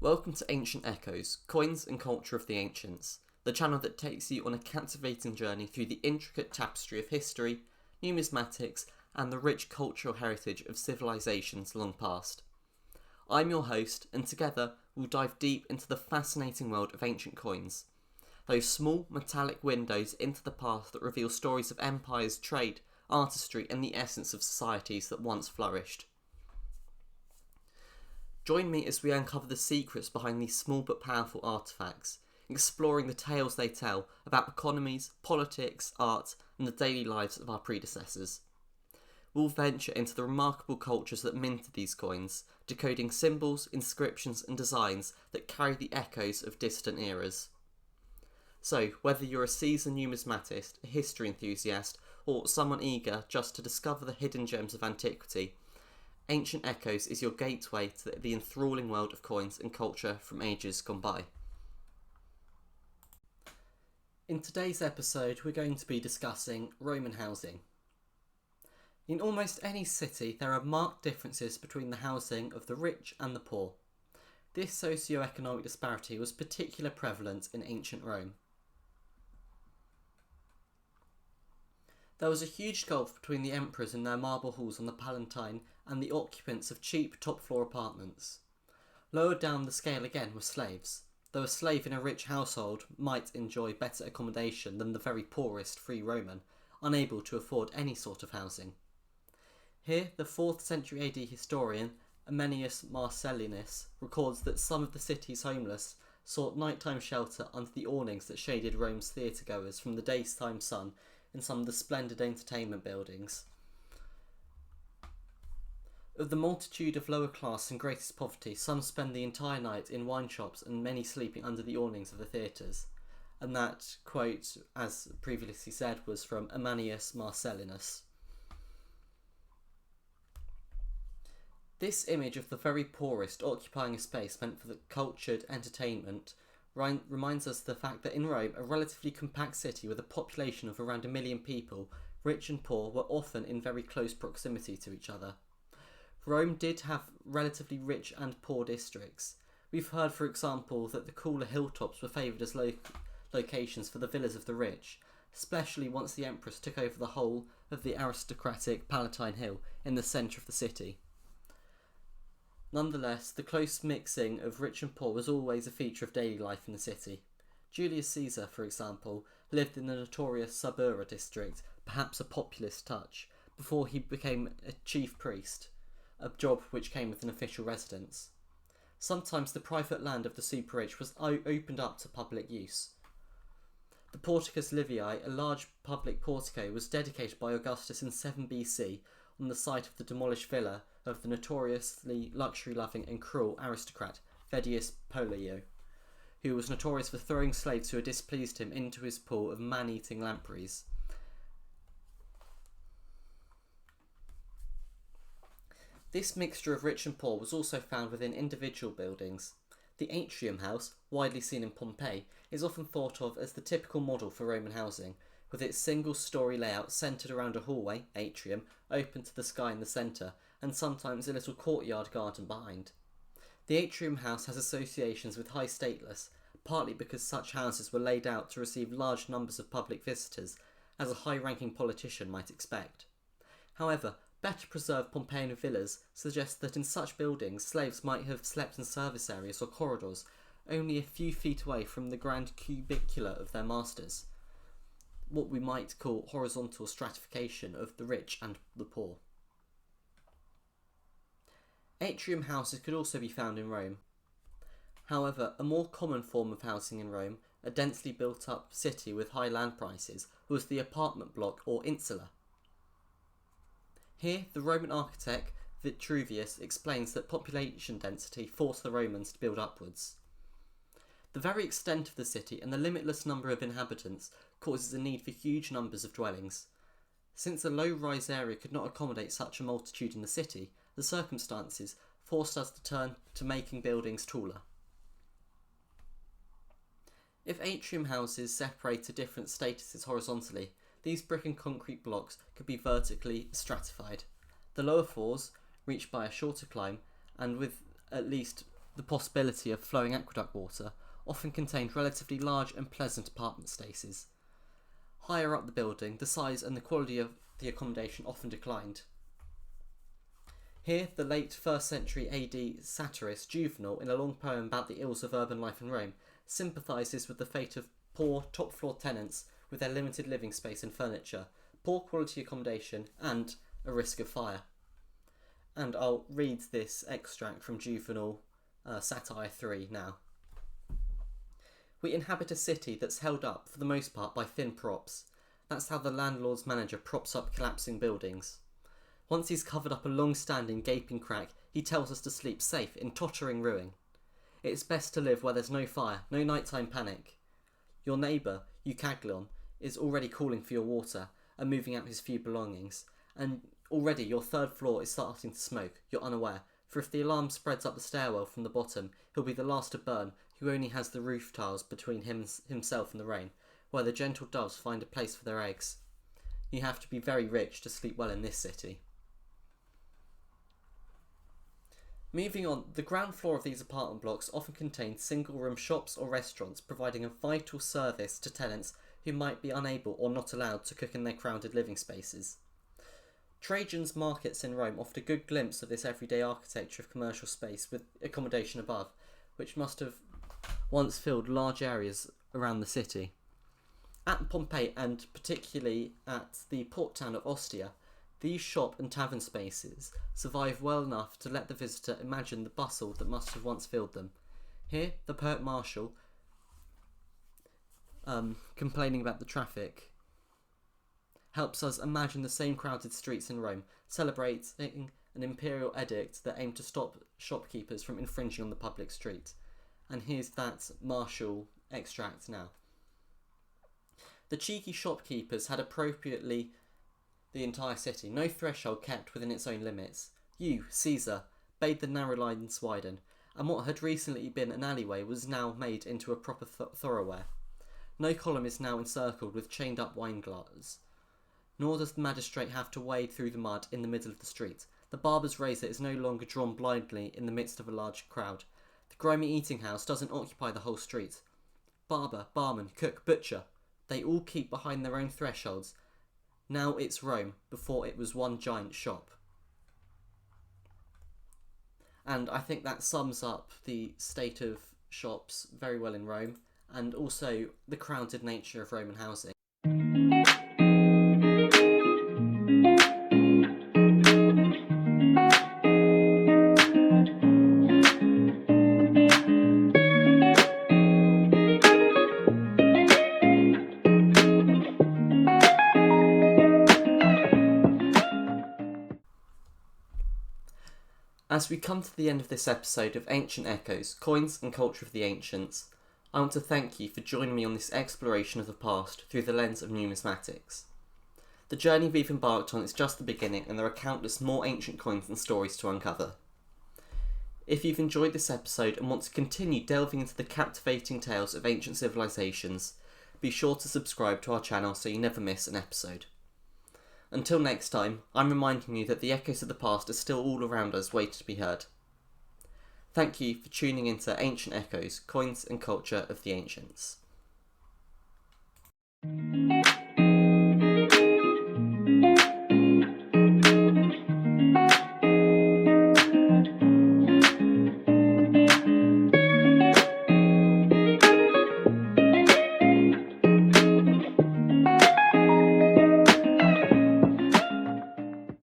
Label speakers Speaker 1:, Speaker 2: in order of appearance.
Speaker 1: Welcome to Ancient Echoes, Coins and Culture of the Ancients, the channel that takes you on a captivating journey through the intricate tapestry of history, numismatics, and the rich cultural heritage of civilizations long past. I'm your host, and together we'll dive deep into the fascinating world of ancient coins. Those small, metallic windows into the past that reveal stories of empires, trade, artistry, and the essence of societies that once flourished. Join me as we uncover the secrets behind these small but powerful artefacts, exploring the tales they tell about economies, politics, art, and the daily lives of our predecessors. We'll venture into the remarkable cultures that minted these coins, decoding symbols, inscriptions, and designs that carry the echoes of distant eras. So, whether you're a seasoned numismatist, a history enthusiast, or someone eager just to discover the hidden gems of antiquity, Ancient Echoes is your gateway to the enthralling world of coins and culture from ages gone by. In today's episode, we're going to be discussing Roman housing. In almost any city, there are marked differences between the housing of the rich and the poor. This socio-economic disparity was particularly prevalent in ancient Rome. There was a huge gulf between the emperors in their marble halls on the Palatine and the occupants of cheap top-floor apartments. Lower down the scale again were slaves, though a slave in a rich household might enjoy better accommodation than the very poorest free Roman, unable to afford any sort of housing. Here, the 4th century AD historian Ammianus Marcellinus records that some of the city's homeless sought nighttime shelter under the awnings that shaded Rome's theatre-goers from the daytime sun in some of the splendid entertainment buildings. Of the multitude of lower class and greatest poverty, some spend the entire night in wine shops and many sleeping under the awnings of the theatres. And that quote, as previously said, was from Ammianus Marcellinus. This image of the very poorest occupying a space meant for the cultured entertainment reminds us of the fact that in Rome, a relatively compact city with a population of around 1 million people, rich and poor were often in very close proximity to each other. Rome did have relatively rich and poor districts. We've heard, for example, that the cooler hilltops were favoured as locations for the villas of the rich, especially once the empress took over the whole of the aristocratic Palatine Hill in the centre of the city. Nonetheless, the close mixing of rich and poor was always a feature of daily life in the city. Julius Caesar, for example, lived in the notorious Suburra district, perhaps a populist touch, before he became a chief priest, a job which came with an official residence. Sometimes the private land of the super rich was opened up to public use. The Porticus Livii, a large public portico, was dedicated by Augustus in 7 BC on the site of the demolished villa of the notoriously luxury-loving and cruel aristocrat Vedius Pollio, who was notorious for throwing slaves who had displeased him into his pool of man-eating lampreys. This mixture of rich and poor was also found within individual buildings. The atrium house, widely seen in Pompeii, is often thought of as the typical model for Roman housing, with its single-storey layout centred around a hallway, atrium, open to the sky in the centre, and sometimes a little courtyard garden behind. The atrium house has associations with high stateless, partly because such houses were laid out to receive large numbers of public visitors, as a high-ranking politician might expect. However, better preserved Pompeian villas suggest that in such buildings slaves might have slept in service areas or corridors, only a few feet away from the grand cubicula of their masters, what we might call horizontal stratification of the rich and the poor. Atrium houses could also be found in Rome. However, a more common form of housing in Rome, a densely built up city with high land prices, was the apartment block or insula. Here, the Roman architect Vitruvius explains that population density forced the Romans to build upwards. The very extent of the city and the limitless number of inhabitants causes a need for huge numbers of dwellings. Since a low-rise area could not accommodate such a multitude in the city, the circumstances forced us to turn to making buildings taller. If atrium houses separated different statuses horizontally, these brick and concrete blocks could be vertically stratified. The lower floors, reached by a shorter climb, and with at least the possibility of flowing aqueduct water, often contained relatively large and pleasant apartment spaces. Higher up the building, the size and the quality of the accommodation often declined. Here, the late 1st century AD satirist Juvenal, in a long poem about the ills of urban life in Rome, sympathises with the fate of poor top-floor tenants with their limited living space and furniture, poor quality accommodation, and a risk of fire. And I'll read this extract from Juvenal Satire 3 now. We inhabit a city that's held up, for the most part, by thin props. That's how the landlord's manager props up collapsing buildings. Once he's covered up a long-standing gaping crack, he tells us to sleep safe in tottering ruin. It's best to live where there's no fire, no nighttime panic. Your neighbour, Eucaglion, is already calling for your water and moving out his few belongings, and already your 3rd floor is starting to smoke. You're unaware, for if the alarm spreads up the stairwell from the bottom, he'll be the last to burn, who only has the roof tiles between himself and the rain, where the gentle doves find a place for their eggs. You have to be very rich to sleep well in this city. Moving on, the ground floor of these apartment blocks often contained single-room shops or restaurants, providing a vital service to tenants who might be unable or not allowed to cook in their crowded living spaces. Trajan's markets in Rome offered a good glimpse of this everyday architecture of commercial space with accommodation above, which must have once filled large areas around the city. At Pompeii, and particularly at the port town of Ostia, these shop and tavern spaces survive well enough to let the visitor imagine the bustle that must have once filled them. Here, the poet Martial, complaining about the traffic, helps us imagine the same crowded streets in Rome, celebrating an imperial edict that aimed to stop shopkeepers from infringing on the public street. And here's that Martial extract now. The cheeky shopkeepers had appropriately the entire city, no threshold kept within its own limits. You, Caesar, bade the narrow lines widen, and what had recently been an alleyway was now made into a proper thoroughfare. No column is now encircled with chained-up wine glasses, nor does the magistrate have to wade through the mud in the middle of the street. The barber's razor is no longer drawn blindly in the midst of a large crowd. The grimy eating house doesn't occupy the whole street. Barber, barman, cook, butcher, they all keep behind their own thresholds. Now it's Rome, before it was one giant shop. And I think that sums up the state of shops very well in Rome, and also the crowded nature of Roman housing. As we come to the end of this episode of Ancient Echoes, Coins and Culture of the Ancients, I want to thank you for joining me on this exploration of the past through the lens of numismatics. The journey we've embarked on is just the beginning, and there are countless more ancient coins and stories to uncover. If you've enjoyed this episode and want to continue delving into the captivating tales of ancient civilizations, be sure to subscribe to our channel so you never miss an episode. Until next time, I'm reminding you that the echoes of the past are still all around us, waiting to be heard. Thank you for tuning into Ancient Echoes, Coins and Culture of the Ancients.